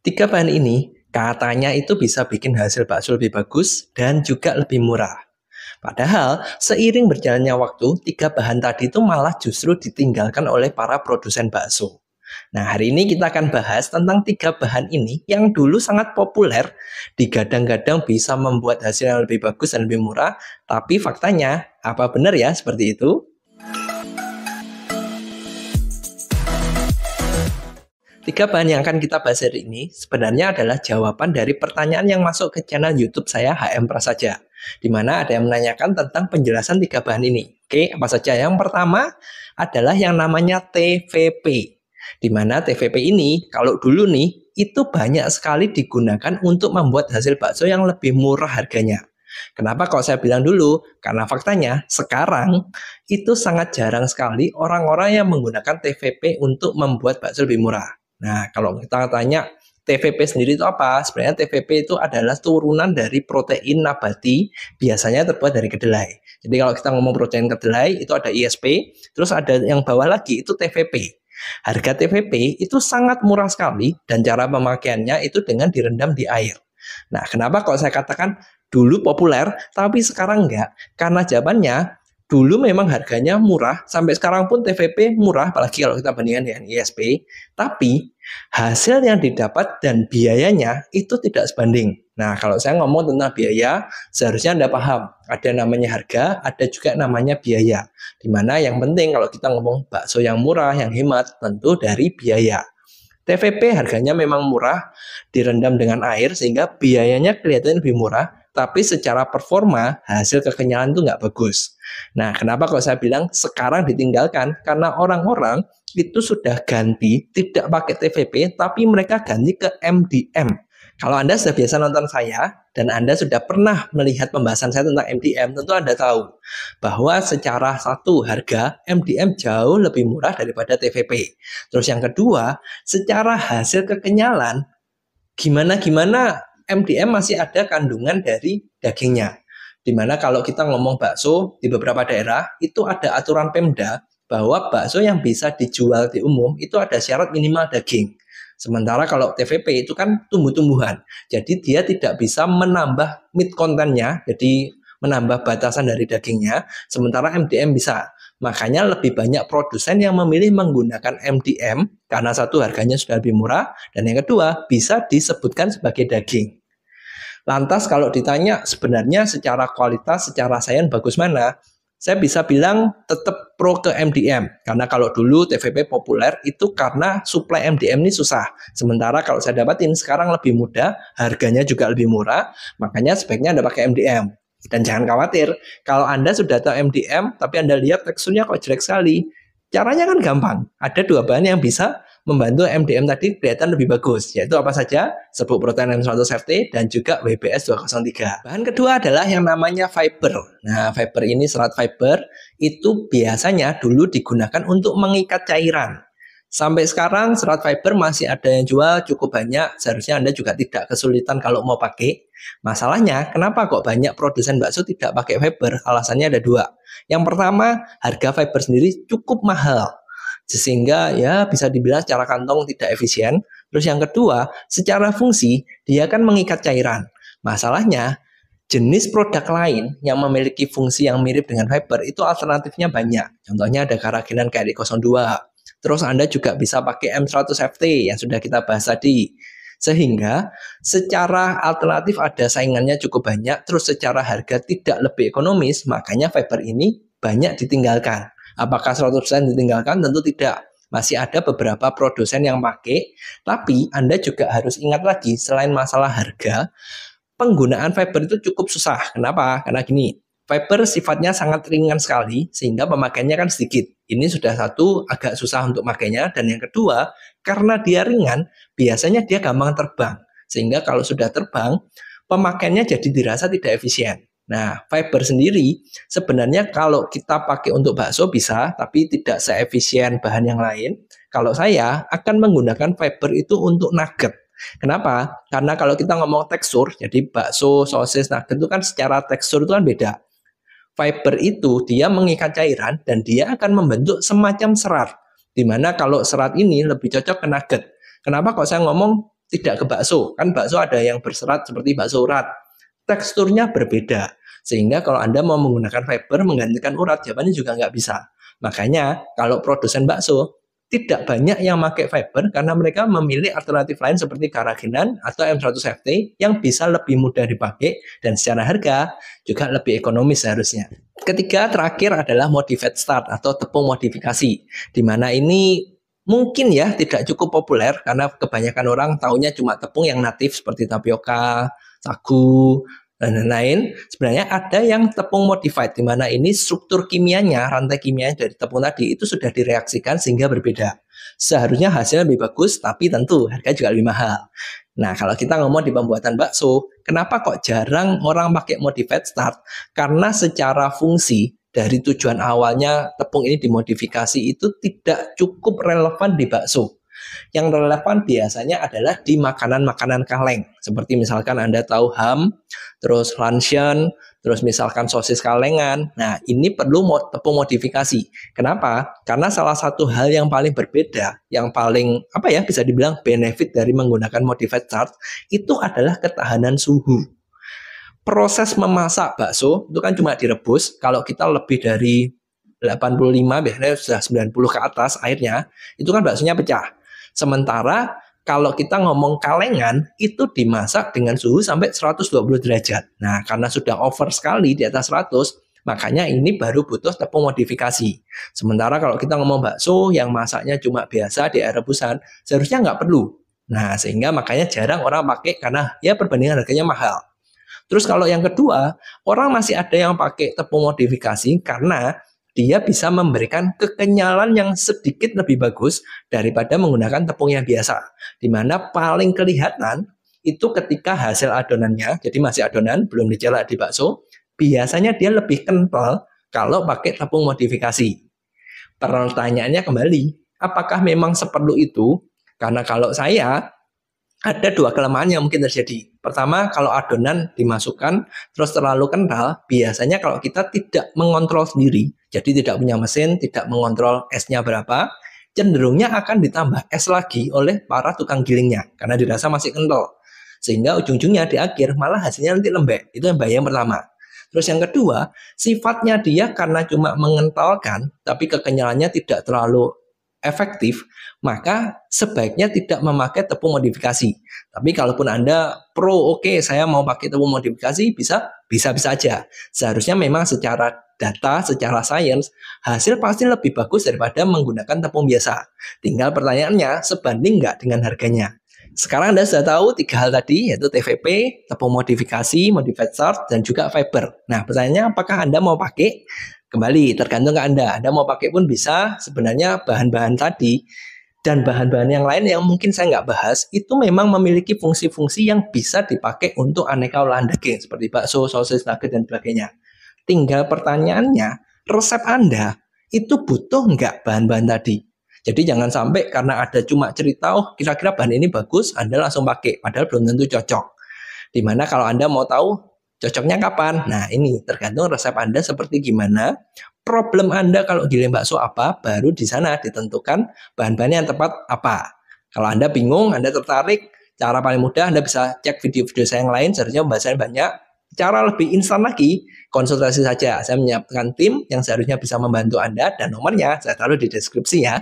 Tiga bahan ini katanya itu bisa bikin hasil bakso lebih bagus dan juga lebih murah. Padahal seiring berjalannya waktu, tiga bahan tadi itu malah justru ditinggalkan oleh para produsen bakso. Nah, hari ini kita akan bahas tentang tiga bahan ini yang dulu sangat populer, digadang-gadang bisa membuat hasil yang lebih bagus dan lebih murah, tapi faktanya, apa benar ya seperti itu? Tiga bahan yang akan kita bahas hari ini sebenarnya adalah jawaban dari pertanyaan yang masuk ke channel YouTube saya HM Prasaja, di mana ada yang menanyakan tentang penjelasan tiga bahan ini. Oke, apa saja? Yang pertama adalah yang namanya TVP, di mana TVP ini kalau dulu nih itu banyak sekali digunakan untuk membuat hasil bakso yang lebih murah harganya. Kenapa kok saya bilang dulu? Karena faktanya sekarang itu sangat jarang sekali orang-orang yang menggunakan TVP untuk membuat bakso lebih murah. Nah, kalau kita tanya TVP sendiri itu apa? Sebenarnya TVP itu adalah turunan dari protein nabati, biasanya terbuat dari kedelai. Jadi kalau kita ngomong protein kedelai, itu ada ISP, terus ada yang bawah lagi, itu TVP. Harga TVP itu sangat murah sekali, dan cara pemakaiannya itu dengan direndam di air. Nah, kenapa kok saya katakan dulu populer, tapi sekarang enggak? Karena jawabannya, dulu memang harganya murah, sampai sekarang pun TVP murah, apalagi kalau kita bandingkan dengan ISP, tapi hasil yang didapat dan biayanya itu tidak sebanding. Nah, kalau saya ngomong tentang biaya, seharusnya Anda paham, ada namanya harga, ada juga namanya biaya. Dimana yang penting kalau kita ngomong bakso yang murah, yang hemat, tentu dari biaya. TVP harganya memang murah, direndam dengan air sehingga biayanya kelihatan lebih murah, tapi secara performa hasil kekenyalan itu nggak bagus. Nah, kenapa kok saya bilang sekarang ditinggalkan? Karena orang-orang itu sudah ganti, tidak pakai TVP, tapi mereka ganti ke MDM. Kalau Anda sudah biasa nonton saya, dan Anda sudah pernah melihat pembahasan saya tentang MDM, tentu Anda tahu bahwa secara satu harga, MDM jauh lebih murah daripada TVP. Terus yang kedua, secara hasil kekenyalan, gimana-gimana MDM masih ada kandungan dari dagingnya. Dimana kalau kita ngomong bakso di beberapa daerah, itu ada aturan Pemda bahwa bakso yang bisa dijual di umum itu ada syarat minimal daging. Sementara kalau TVP itu kan tumbuh-tumbuhan, jadi dia tidak bisa menambah meat kontennya, jadi menambah batasan dari dagingnya, sementara MDM bisa. Makanya lebih banyak produsen yang memilih menggunakan MDM karena satu harganya sudah lebih murah, dan yang kedua bisa disebutkan sebagai daging. Lantas kalau ditanya sebenarnya secara kualitas, secara sains bagus mana? Saya bisa bilang tetap pro ke MDM. Karena kalau dulu TVP populer itu karena suplai MDM ini susah. Sementara kalau saya dapatin sekarang lebih mudah, harganya juga lebih murah, makanya sebaiknya Anda pakai MDM. Dan jangan khawatir, kalau Anda sudah tahu MDM, tapi Anda lihat teksturnya kok jelek sekali. Caranya kan gampang. Ada dua bahan yang bisa membantu MDM tadi kelihatan lebih bagus, yaitu apa saja? Serbuk protein M100FT dan juga WBS 203. Bahan kedua adalah yang namanya fiber. Nah, fiber ini serat fiber itu biasanya dulu digunakan untuk mengikat cairan. Sampai sekarang serat fiber masih ada yang jual cukup banyak, seharusnya Anda juga tidak kesulitan kalau mau pakai. Masalahnya, kenapa kok banyak produsen bakso tidak pakai fiber? Alasannya ada dua. Yang pertama, harga fiber sendiri cukup mahal, sehingga ya bisa dibilang secara kantong tidak efisien. Terus yang kedua, secara fungsi dia kan mengikat cairan. Masalahnya, jenis produk lain yang memiliki fungsi yang mirip dengan fiber itu alternatifnya banyak. Contohnya ada karagenan kayak di 02. Terus Anda juga bisa pakai M100FT yang sudah kita bahas tadi. Sehingga secara alternatif ada saingannya cukup banyak, terus secara harga tidak lebih ekonomis, makanya fiber ini banyak ditinggalkan. Apakah 100% ditinggalkan? Tentu tidak. Masih ada beberapa produsen yang pakai, tapi Anda juga harus ingat lagi, selain masalah harga, penggunaan fiber itu cukup susah. Kenapa? Karena gini, fiber sifatnya sangat ringan sekali, sehingga pemakaiannya kan sedikit. Ini sudah satu, agak susah untuk makainya. Dan yang kedua, karena dia ringan, biasanya dia gampang terbang. Sehingga kalau sudah terbang, pemakaiannya jadi dirasa tidak efisien. Nah, fiber sendiri sebenarnya kalau kita pakai untuk bakso bisa, tapi tidak seefisien bahan yang lain. Kalau saya akan menggunakan fiber itu untuk nugget. Kenapa? Karena kalau kita ngomong tekstur, jadi bakso, sosis, nugget itu kan secara tekstur itu kan beda. Fiber itu dia mengikat cairan dan dia akan membentuk semacam serat. Dimana kalau serat ini lebih cocok ke nugget. Kenapa kok saya ngomong tidak ke bakso. Kan bakso ada yang berserat seperti bakso urat. Teksturnya berbeda. Sehingga kalau Anda mau menggunakan fiber menggantikan urat, jawabannya juga nggak bisa. Makanya kalau produsen bakso, tidak banyak yang pakai fiber karena mereka memilih alternatif lain seperti karagenan atau M100FT yang bisa lebih mudah dipakai dan secara harga juga lebih ekonomis seharusnya. Ketiga terakhir adalah modified start atau tepung modifikasi, di mana ini mungkin ya tidak cukup populer karena kebanyakan orang taunya cuma tepung yang natif seperti tapioka, sagu, dan lain-lain. Sebenarnya ada yang tepung modified, di mana ini struktur kimianya, rantai kimianya dari tepung tadi itu sudah direaksikan sehingga berbeda. Seharusnya hasilnya lebih bagus, tapi tentu harga juga lebih mahal. Nah, kalau kita ngomong di pembuatan bakso, kenapa kok jarang orang pakai modified start? Karena secara fungsi dari tujuan awalnya tepung ini dimodifikasi itu tidak cukup relevan di bakso. Yang relevan biasanya adalah di makanan-makanan kaleng. Seperti misalkan Anda tahu ham, terus luncheon, terus misalkan sosis kalengan. Nah, ini perlu tepung modifikasi. Kenapa? Karena salah satu hal yang paling berbeda, yang paling bisa dibilang benefit dari menggunakan modified starch itu adalah ketahanan suhu. Proses memasak bakso itu kan cuma direbus. Kalau kita lebih dari 85 biasanya sudah 90 ke atas airnya, itu kan baksonya pecah. Sementara kalau kita ngomong kalengan itu dimasak dengan suhu sampai 120 derajat. Nah, karena sudah over sekali di atas 100, makanya ini baru butuh tepung modifikasi. Sementara kalau kita ngomong bakso yang masaknya cuma biasa di air rebusan, seharusnya nggak perlu. Nah, sehingga makanya jarang orang pakai karena ya perbandingan harganya mahal. Terus kalau yang kedua, orang masih ada yang pakai tepung modifikasi karena dia bisa memberikan kekenyalan yang sedikit lebih bagus daripada menggunakan tepung yang biasa. Di mana paling kelihatan itu ketika hasil adonannya, jadi masih adonan, belum dicetak di bakso, biasanya dia lebih kental kalau pakai tepung modifikasi. Pertanyaannya kembali, apakah memang seperlu itu? Karena kalau saya, ada dua kelemahan yang mungkin terjadi. Pertama, kalau adonan dimasukkan terus terlalu kental, biasanya kalau kita tidak mengontrol sendiri, jadi tidak punya mesin, tidak mengontrol esnya berapa, cenderungnya akan ditambah es lagi oleh para tukang gilingnya, karena dirasa masih kental. Sehingga ujung-ujungnya di akhir malah hasilnya nanti lembek. Itu yang bahaya yang pertama. Terus yang kedua, sifatnya dia karena cuma mengentalkan, tapi kekenyalannya tidak terlalu efektif, maka sebaiknya tidak memakai tepung modifikasi. Tapi kalaupun Anda oke, saya mau pakai tepung modifikasi, bisa aja. Seharusnya memang secara data, secara sains, hasil pasti lebih bagus daripada menggunakan tepung biasa. Tinggal pertanyaannya, sebanding nggak dengan harganya? Sekarang Anda sudah tahu 3 hal tadi, yaitu TVP, tepung modifikasi, modified starch, dan juga fiber. Nah, pertanyaannya apakah Anda mau pakai? Kembali, tergantung ke Anda. Anda mau pakai pun bisa. Sebenarnya bahan-bahan tadi dan bahan-bahan yang lain yang mungkin saya nggak bahas, itu memang memiliki fungsi-fungsi yang bisa dipakai untuk aneka olahan daging, seperti bakso, sosis, nugget, dan sebagainya. Tinggal pertanyaannya, resep Anda itu butuh nggak bahan-bahan tadi? Jadi jangan sampai karena ada cuma cerita, kira-kira bahan ini bagus, Anda langsung pakai, padahal belum tentu cocok. Dimana kalau Anda mau tahu cocoknya kapan? Nah, ini tergantung resep Anda seperti gimana. Problem Anda kalau giling bakso apa, baru di sana ditentukan bahan-bahan yang tepat apa. Kalau Anda bingung, Anda tertarik, cara paling mudah Anda bisa cek video-video saya yang lain, seharusnya pembahasannya banyak. Cara lebih instan lagi, konsultasi saja. Saya menyiapkan tim yang seharusnya bisa membantu Anda, dan nomornya saya taruh di deskripsi ya.